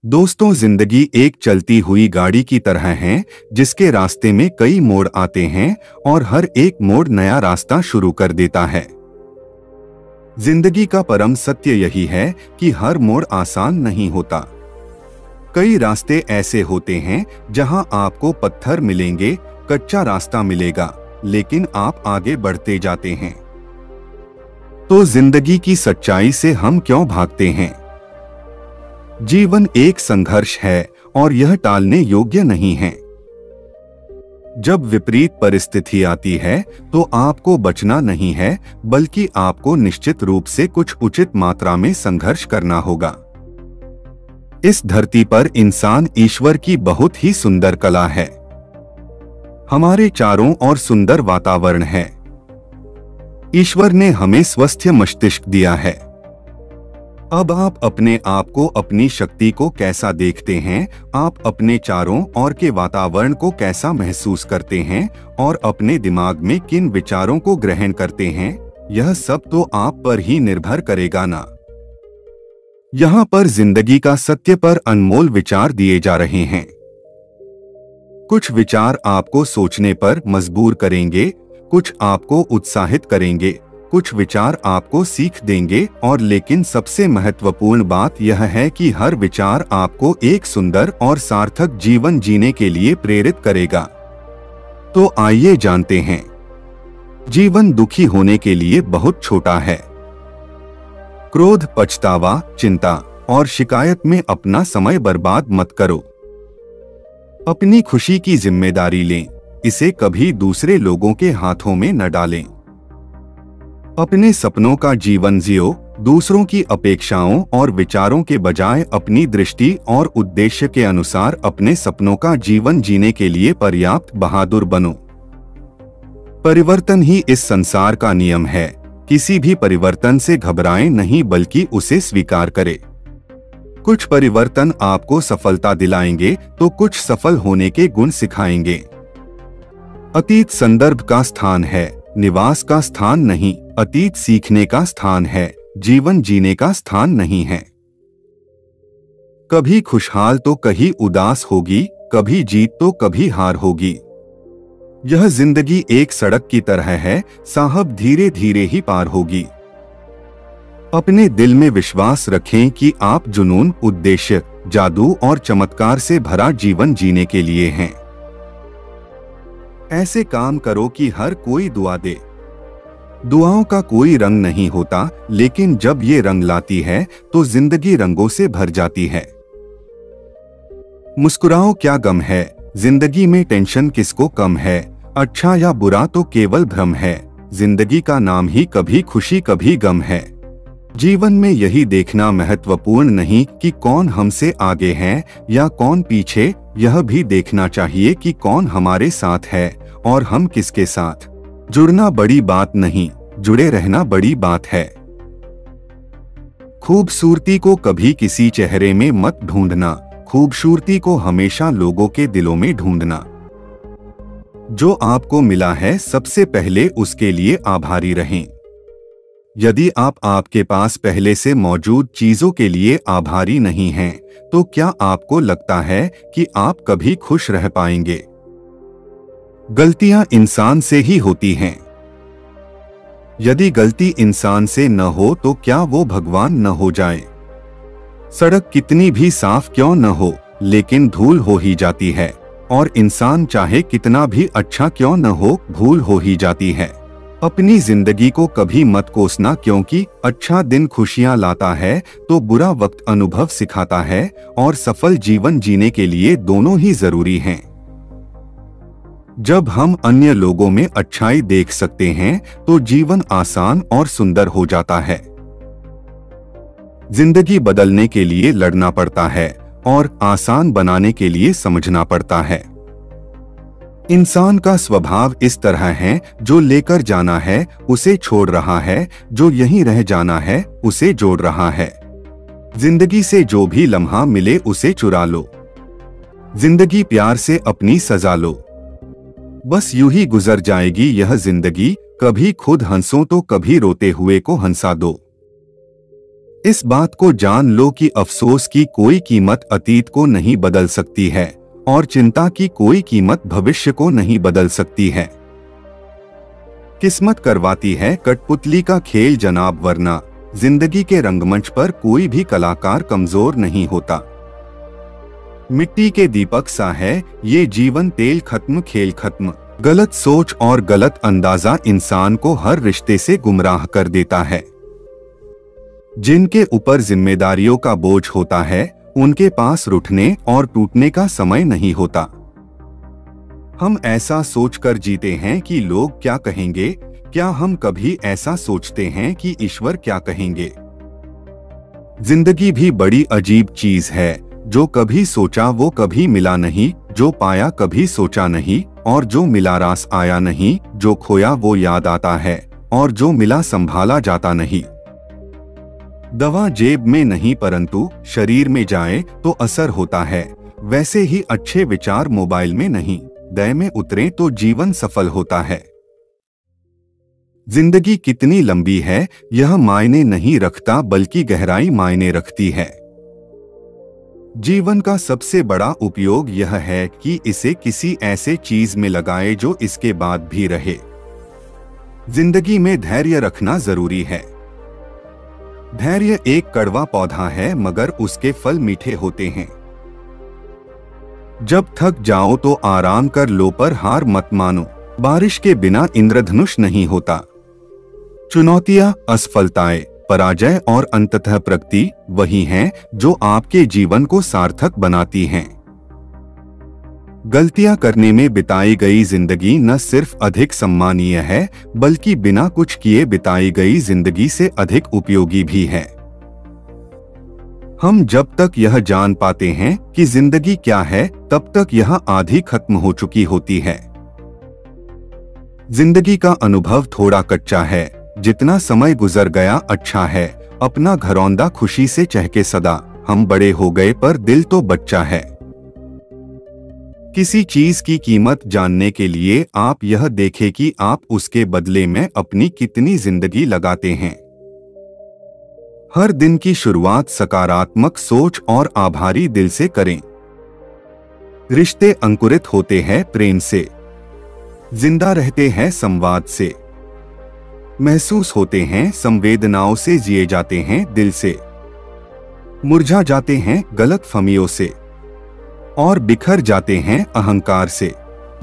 दोस्तों, जिंदगी एक चलती हुई गाड़ी की तरह है जिसके रास्ते में कई मोड़ आते हैं और हर एक मोड़ नया रास्ता शुरू कर देता है। जिंदगी का परम सत्य यही है कि हर मोड़ आसान नहीं होता। कई रास्ते ऐसे होते हैं जहां आपको पत्थर मिलेंगे, कच्चा रास्ता मिलेगा, लेकिन आप आगे बढ़ते जाते हैं। तो जिंदगी की सच्चाई से हम क्यों भागते हैं? जीवन एक संघर्ष है और यह टालने योग्य नहीं है। जब विपरीत परिस्थिति आती है तो आपको बचना नहीं है, बल्कि आपको निश्चित रूप से कुछ उचित मात्रा में संघर्ष करना होगा। इस धरती पर इंसान ईश्वर की बहुत ही सुंदर कला है। हमारे चारों ओर सुंदर वातावरण है। ईश्वर ने हमें स्वस्थ मस्तिष्क दिया है। अब आप अपने आप को, अपनी शक्ति को कैसा देखते हैं, आप अपने चारों ओर के वातावरण को कैसा महसूस करते हैं और अपने दिमाग में किन विचारों को ग्रहण करते हैं, यह सब तो आप पर ही निर्भर करेगा ना। यहाँ पर जिंदगी का सत्य पर अनमोल विचार दिए जा रहे हैं। कुछ विचार आपको सोचने पर मजबूर करेंगे, कुछ आपको उत्साहित करेंगे, कुछ विचार आपको सीख देंगे, और लेकिन सबसे महत्वपूर्ण बात यह है कि हर विचार आपको एक सुंदर और सार्थक जीवन जीने के लिए प्रेरित करेगा। तो आइए जानते हैं। जीवन दुखी होने के लिए बहुत छोटा है। क्रोध, पछतावा, चिंता और शिकायत में अपना समय बर्बाद मत करो। अपनी खुशी की जिम्मेदारी लें, इसे कभी दूसरे लोगों के हाथों में न डालें। अपने सपनों का जीवन जियो, दूसरों की अपेक्षाओं और विचारों के बजाय अपनी दृष्टि और उद्देश्य के अनुसार अपने सपनों का जीवन जीने के लिए पर्याप्त बहादुर बनो। परिवर्तन ही इस संसार का नियम है। किसी भी परिवर्तन से घबराएं नहीं, बल्कि उसे स्वीकार करें। कुछ परिवर्तन आपको सफलता दिलाएंगे तो कुछ सफल होने के गुण सिखाएंगे। अतीत संदर्भ का स्थान है, निवास का स्थान नहीं। अतीत सीखने का स्थान है, जीवन जीने का स्थान नहीं है। कभी खुशहाल तो कहीं उदास होगी, कभी जीत तो कभी हार होगी। यह जिंदगी एक सड़क की तरह है, साहब धीरे धीरे ही पार होगी। अपने दिल में विश्वास रखें कि आप जुनून, उद्देश्य, जादू और चमत्कार से भरा जीवन जीने के लिए हैं। ऐसे काम करो कि हर कोई दुआ दे। दुआओं का कोई रंग नहीं होता, लेकिन जब ये रंग लाती है तो जिंदगी रंगों से भर जाती है। मुस्कुराओ, क्या गम है, जिंदगी में टेंशन किसको कम है। अच्छा या बुरा तो केवल भ्रम है, जिंदगी का नाम ही कभी खुशी कभी गम है। जीवन में यही देखना महत्वपूर्ण नहीं कि कौन हमसे आगे है या कौन पीछे, यह भी देखना चाहिए कि कौन हमारे साथ है और हम किसके साथ। जुड़ना बड़ी बात नहीं, जुड़े रहना बड़ी बात है। खूबसूरती को कभी किसी चेहरे में मत ढूंढना, खूबसूरती को हमेशा लोगों के दिलों में ढूंढना। जो आपको मिला है, सबसे पहले उसके लिए आभारी रहें। यदि आप आपके पास पहले से मौजूद चीजों के लिए आभारी नहीं हैं, तो क्या आपको लगता है कि आप कभी खुश रह पाएंगे? गलतियां इंसान से ही होती हैं। यदि गलती इंसान से न हो तो क्या वो भगवान न हो जाए? सड़क कितनी भी साफ क्यों न हो, लेकिन धूल हो ही जाती है, और इंसान चाहे कितना भी अच्छा क्यों न हो, भूल हो ही जाती है। अपनी जिंदगी को कभी मत कोसना, क्योंकि अच्छा दिन खुशियां लाता है तो बुरा वक्त अनुभव सिखाता है, और सफल जीवन जीने के लिए दोनों ही जरूरी हैं। जब हम अन्य लोगों में अच्छाई देख सकते हैं तो जीवन आसान और सुंदर हो जाता है। जिंदगी बदलने के लिए लड़ना पड़ता है और आसान बनाने के लिए समझना पड़ता है। इंसान का स्वभाव इस तरह है, जो लेकर जाना है उसे छोड़ रहा है, जो यहीं रह जाना है उसे जोड़ रहा है। जिंदगी से जो भी लम्हा मिले उसे चुरा लो। जिंदगी प्यार से अपनी सजा लो। बस यूं ही गुजर जाएगी यह जिंदगी, कभी खुद हंसो तो कभी रोते हुए को हंसा दो। इस बात को जान लो कि अफसोस की कोई कीमत अतीत को नहीं बदल सकती है और चिंता की कोई कीमत भविष्य को नहीं बदल सकती है। किस्मत करवाती है कठपुतली का खेल जनाब, वरना जिंदगी के रंगमंच पर कोई भी कलाकार कमजोर नहीं होता। मिट्टी के दीपक सा है ये जीवन, तेल खत्म खेल खत्म। गलत सोच और गलत अंदाजा इंसान को हर रिश्ते से गुमराह कर देता है। जिनके ऊपर जिम्मेदारियों का बोझ होता है उनके पास रूठने और टूटने का समय नहीं होता। हम ऐसा सोचकर जीते हैं कि लोग क्या कहेंगे। क्या हम कभी ऐसा सोचते हैं कि ईश्वर क्या कहेंगे? जिंदगी भी बड़ी अजीब चीज है, जो कभी सोचा वो कभी मिला नहीं, जो पाया कभी सोचा नहीं, और जो मिला रास आया नहीं, जो खोया वो याद आता है, और जो मिला संभाला जाता नहीं। दवा जेब में नहीं परंतु शरीर में जाए तो असर होता है, वैसे ही अच्छे विचार मोबाइल में नहीं, दय में उतरे तो जीवन सफल होता है। जिंदगी कितनी लंबी है यह मायने नहीं रखता, बल्कि गहराई मायने रखती है। जीवन का सबसे बड़ा उपयोग यह है कि इसे किसी ऐसे चीज में लगाए जो इसके बाद भी रहे। जिंदगी में धैर्य रखना जरूरी है। धैर्य एक कड़वा पौधा है मगर उसके फल मीठे होते हैं। जब थक जाओ तो आराम कर लो पर हार मत मानो। बारिश के बिना इंद्रधनुष नहीं होता। चुनौतियां, असफलताएं, पराजय और अंततः प्रगति वही हैं जो आपके जीवन को सार्थक बनाती हैं। गलतियां करने में बिताई गई जिंदगी न सिर्फ अधिक सम्मानीय है, बल्कि बिना कुछ किए बिताई गई जिंदगी से अधिक उपयोगी भी है। हम जब तक यह जान पाते हैं कि जिंदगी क्या है, तब तक यह आधी खत्म हो चुकी होती है। जिंदगी का अनुभव थोड़ा कच्चा है, जितना समय गुजर गया अच्छा है। अपना घरौंदा खुशी से चहके सदा, हम बड़े हो गए पर दिल तो बच्चा है। किसी चीज की कीमत जानने के लिए आप यह देखें कि आप उसके बदले में अपनी कितनी जिंदगी लगाते हैं। हर दिन की शुरुआत सकारात्मक सोच और आभारी दिल से करें। रिश्ते अंकुरित होते हैं प्रेम से, जिंदा रहते हैं संवाद से, महसूस होते हैं संवेदनाओं से, जिए जाते हैं दिल से, मुरझा जाते हैं गलतफहमियों से और बिखर जाते हैं अहंकार से।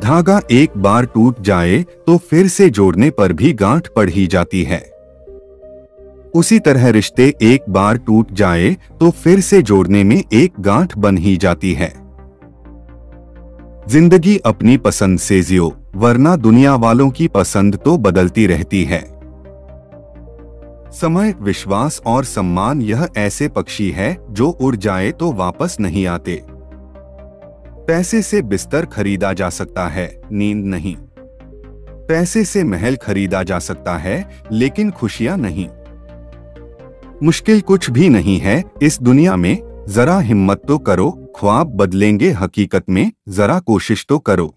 धागा एक बार टूट जाए तो फिर से जोड़ने पर भी गांठ पड़ ही जाती है। उसी तरह रिश्ते एक बार टूट जाए तो फिर से जोड़ने में एक गांठ बन ही जाती है। जिंदगी अपनी पसंद से जियो, वरना दुनिया वालों की पसंद तो बदलती रहती है। समय, विश्वास और सम्मान यह ऐसे पक्षी है जो उड़ जाए तो वापस नहीं आते। पैसे से बिस्तर खरीदा जा सकता है, नींद नहीं। पैसे से महल खरीदा जा सकता है, लेकिन खुशियां नहीं। मुश्किल कुछ भी नहीं है इस दुनिया में, जरा हिम्मत तो करो। ख्वाब बदलेंगे हकीकत में, जरा कोशिश तो करो।